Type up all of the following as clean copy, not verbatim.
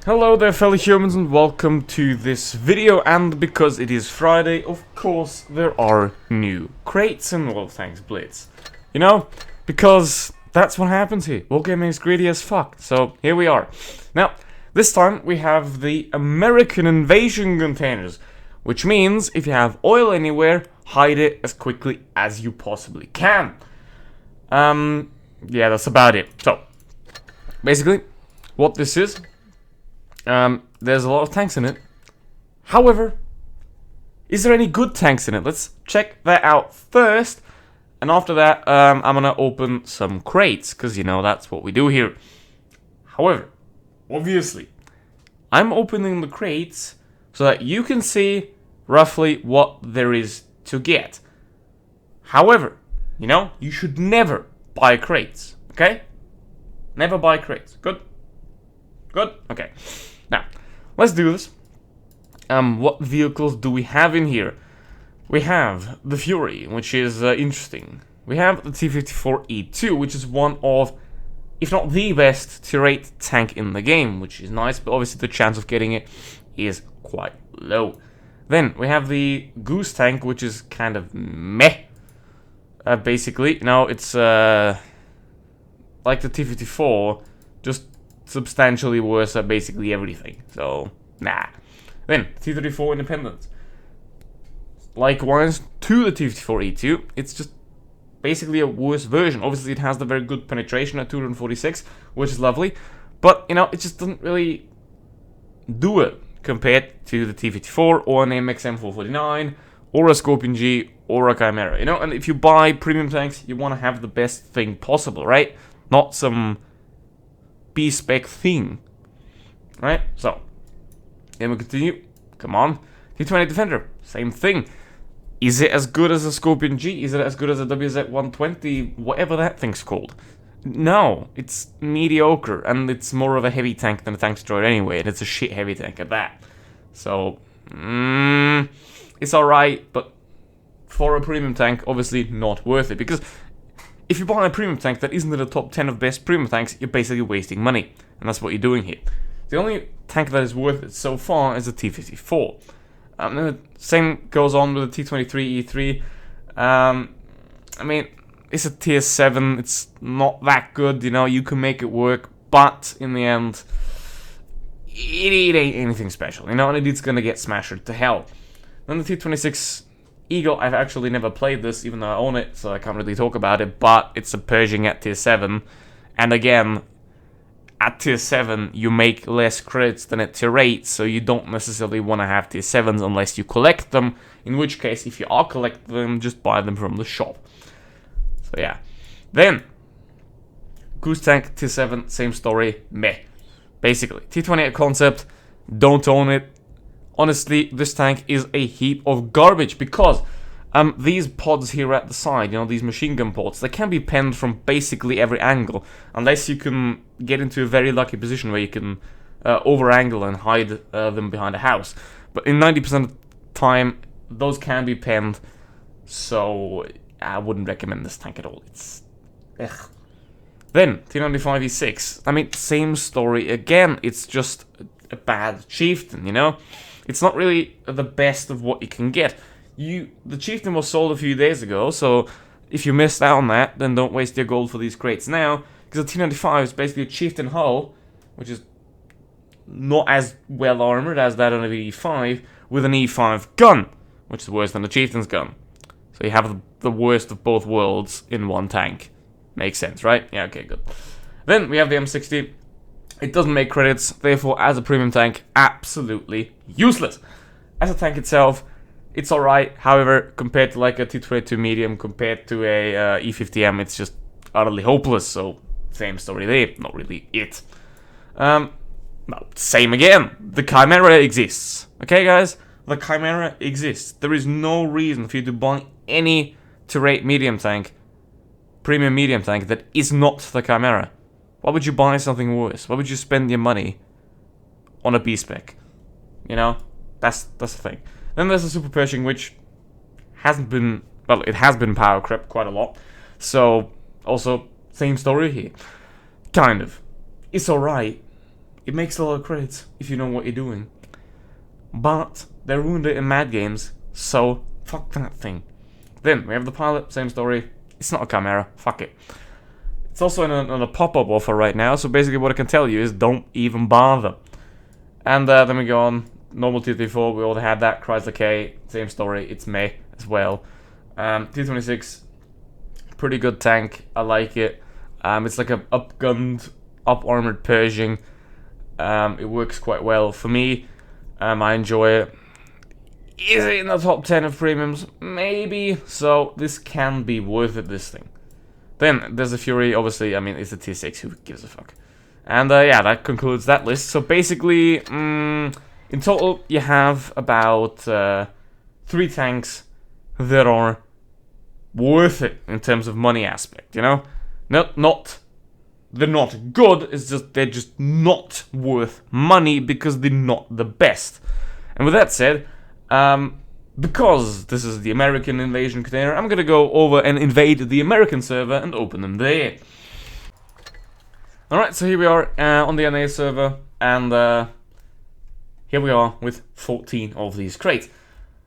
Hello there fellow humans and welcome to this video, and because it is Friday, of course there are new crates in WoT Blitz. You know, because that's what happens here. Wargaming is greedy as fuck, so here we are. Now, this time we have the American invasion containers, which means if you have oil anywhere, hide it as quickly as you possibly can. Yeah, that's about it. So, basically, what this is, there's a lot of tanks in it. However, is there any good tanks in it? Let's check that out first. And after that, I'm gonna open some crates, because, you know, that's what we do here. However, obviously, I'm opening the crates so that you can see roughly what there is to get. However, you know, you should never buy crates, okay? Never buy crates. Good? Good? Okay. Now, let's do this. What vehicles do we have in here? We have the Fury, which is interesting. We have the T-54E2, which is one of, if not the best, tier 8 tank in the game, which is nice, but obviously the chance of getting it is quite low. Then, we have the Goose tank, which is kind of meh. Basically, you know, it's like the T-54, just substantially worse at basically everything. So, nah. Then, T-34 Independence. Likewise, to the T-54E2, it's just basically a worse version. Obviously, it has the very good penetration at 246, which is lovely. But, you know, it just doesn't really do it compared to the T-54 or an MXM-449 or a Scorpion G or a Chimera. You know, and if you buy premium tanks, you want to have the best thing possible, right? Not some B-spec thing, right? So, then we continue. Come on. T-20 Defender, same thing. Is it as good as a Scorpion G? Is it as good as a WZ-120? Whatever that thing's called. No, it's mediocre, and it's more of a heavy tank than a tank destroyer anyway, and it's a shit heavy tank at that. So, it's alright, but for a premium tank, obviously not worth it, because if you buy a premium tank that isn't in the top 10 of best premium tanks, you're basically wasting money, and that's what you're doing here. The only tank that is worth it so far is the T-54. The same goes on with the T-23E3. I mean, it's a tier 7, it's not that good, you know, you can make it work, but in the end, it ain't anything special, you know, and it's gonna get smashed to hell. Then the T-26 Eagle, I've actually never played this, even though I own it, so I can't really talk about it, but it's a Pershing at tier 7, and again, at tier 7, you make less crits than at tier 8, so you don't necessarily want to have tier 7s unless you collect them, in which case, if you are collecting them, just buy them from the shop. So yeah. Then, Goose Tank, tier 7, same story, meh. Basically, T-28 concept, don't own it. Honestly, this tank is a heap of garbage, because these pods here at the side, you know, these machine gun pods, they can be penned from basically every angle, unless you can get into a very lucky position where you can over-angle and hide them behind a house. But in 90% of the time, those can be penned, so I wouldn't recommend this tank at all. It's ugh. Then, T95E6, I mean, same story again, it's just a bad chieftain, you know? It's not really the best of what you can get. The chieftain was sold a few days ago, so if you missed out on that, then don't waste your gold for these crates now, because the T95 is basically a chieftain hull, which is not as well armored as that on a E5, with an E5 gun, which is worse than the chieftain's gun. So you have the worst of both worlds in one tank. Makes sense, right? Yeah, okay, good. Then we have the M60. It doesn't make credits, therefore, as a premium tank, absolutely useless. As a tank itself, it's alright, however, compared to like a T-22 medium, compared to a E50M, it's just utterly hopeless, so same story there, not really it. Well, same again, the Chimera exists, okay guys? The Chimera exists. There is no reason for you to buy any tier 8 medium tank, premium medium tank, that is not the Chimera. Why would you buy something worse? Why would you spend your money on a B-spec? You know? That's the thing. Then there's the Super Pershing, which hasn't been, well, it has been power crept quite a lot. So, also, same story here. Kind of. It's alright. it makes a lot of credits if you know what you're doing. But they ruined it in Mad Games, so fuck that thing. Then we have the pilot, same story. It's not a Chimera, fuck it. It's also on a pop-up offer right now, so basically what I can tell you is don't even bother. And then we go on, normal T-34, we already had that, Chrysler K, same story, it's meh as well. T-26, pretty good tank, I like it. It's like a up-gunned, up-armored Pershing. It works quite well for me. I enjoy it. Is it in the top 10 of premiums? Maybe. So this can be worth it, this thing. Then there's the Fury, obviously, I mean, it's the T6, who gives a fuck. And yeah, that concludes that list. So basically, in total, you have about 3 tanks that are worth it in terms of money aspect, you know? They're not good, it's just they're just not worth money because they're not the best. And with that said, because this is the American invasion container, I'm gonna go over and invade the American server and open them there. Alright, so here we are on the NA server, and here we are with 14 of these crates.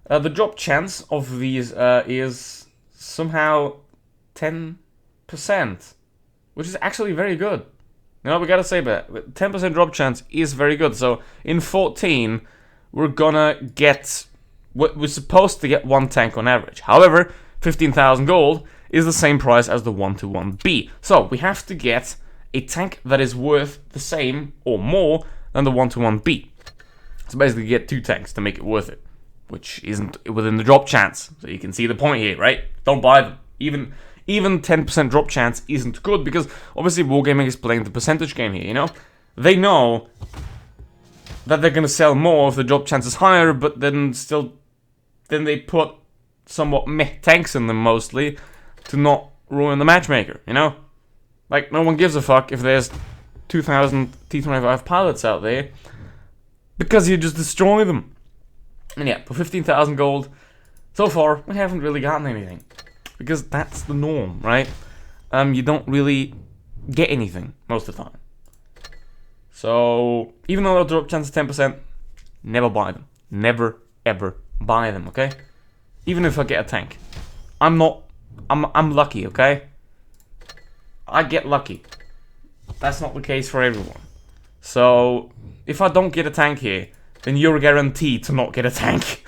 The drop chance of these is somehow 10%, which is actually very good. You know, we gotta say that 10% drop chance is very good. So in 14, we're gonna get what we're supposed to get 1 tank on average. However, 15,000 gold is the same price as the 121B. So we have to get a tank that is worth the same or more than the 121B. So basically get 2 tanks to make it worth it, which isn't within the drop chance. So you can see the point here, right? Don't buy them. Even 10% drop chance isn't good, because obviously Wargaming is playing the percentage game here, you know? They know that they're gonna sell more if the drop chance is higher, but then they put somewhat meh tanks in them mostly to not ruin the matchmaker, you know? Like, no one gives a fuck if there's 2,000 T-25 pilots out there, because you just destroy them. And yeah, for 15,000 gold, so far, we haven't really gotten anything. Because that's the norm, right? You don't really get anything most of the time. So, even though the drop chance is 10%, never buy them. Never, ever buy them, okay? Even if I get a tank. I'm lucky, okay? I get lucky. That's not the case for everyone. So, if I don't get a tank here, then you're guaranteed to not get a tank.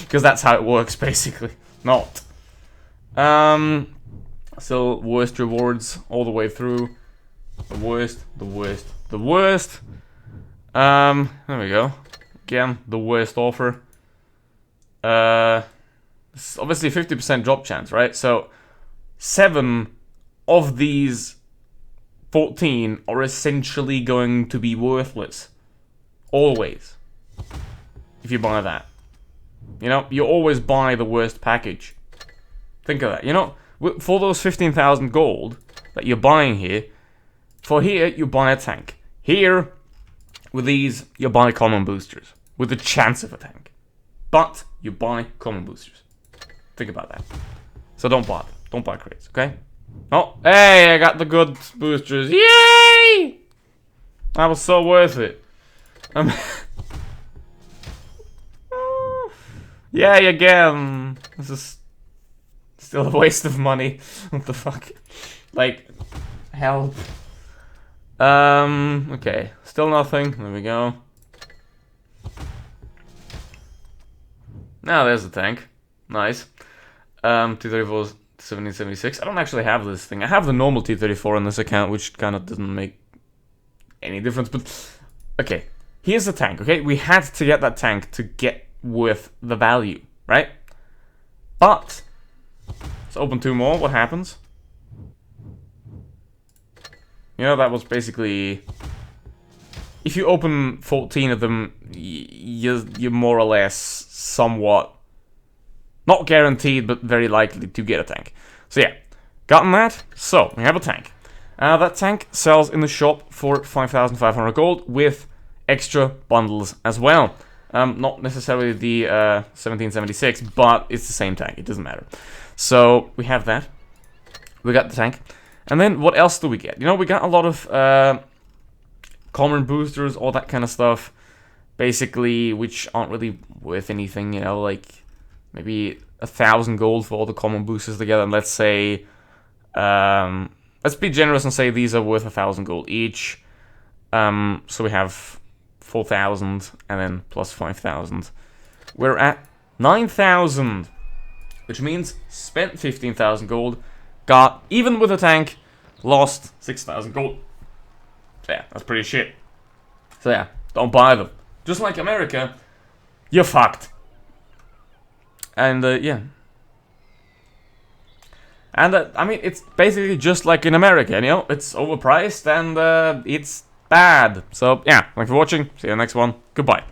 Because that's how it works, basically. Not. So worst rewards all the way through. The worst. There we go. Again, the worst offer. It's obviously 50% drop chance, right? So 7 of these 14 are essentially going to be worthless. Always. If you buy that. You know, you always buy the worst package. Think of that, you know, for those 15,000 gold that you're buying here, for here, you buy a tank. Here, with these, you buy common boosters, with the chance of a tank. But, you buy common boosters. Think about that. So don't buy them. Don't buy crates, okay? Oh, hey, I got the good boosters. Yay! That was so worth it. Yay again. This is still a waste of money. What the fuck? Like, help. Okay. Still nothing. There we go. Now there's the tank. Nice. T-34's 1776. I don't actually have this thing. I have the normal T-34 on this account, which kind of doesn't make any difference, but... Okay. Here's the tank, okay? We had to get that tank to get worth the value, right? But... Let's open 2 more. What happens? You know, that was basically... If you open 14 of them, you're more or less somewhat... Not guaranteed, but very likely to get a tank. So yeah, gotten that. So, we have a tank. That tank sells in the shop for 5,500 gold with extra bundles as well. Not necessarily the 1776, but it's the same tank. It doesn't matter. So, we have that. We got the tank. And then, what else do we get? You know, we got a lot of common boosters, all that kind of stuff, basically, which aren't really worth anything, you know, like maybe 1,000 gold for all the common boosters together, and let's say, let's be generous and say these are worth 1,000 gold each. So we have 4,000 and then plus 5,000. We're at 9,000, which means spent 15,000 gold, got, even with a tank, lost 6,000 gold. So yeah, that's pretty shit. So yeah, don't buy them. Just like America, you're fucked. And yeah. And I mean, it's basically just like in America, you know? It's overpriced and it's bad. So yeah, thanks for watching. See you in the next one. Goodbye.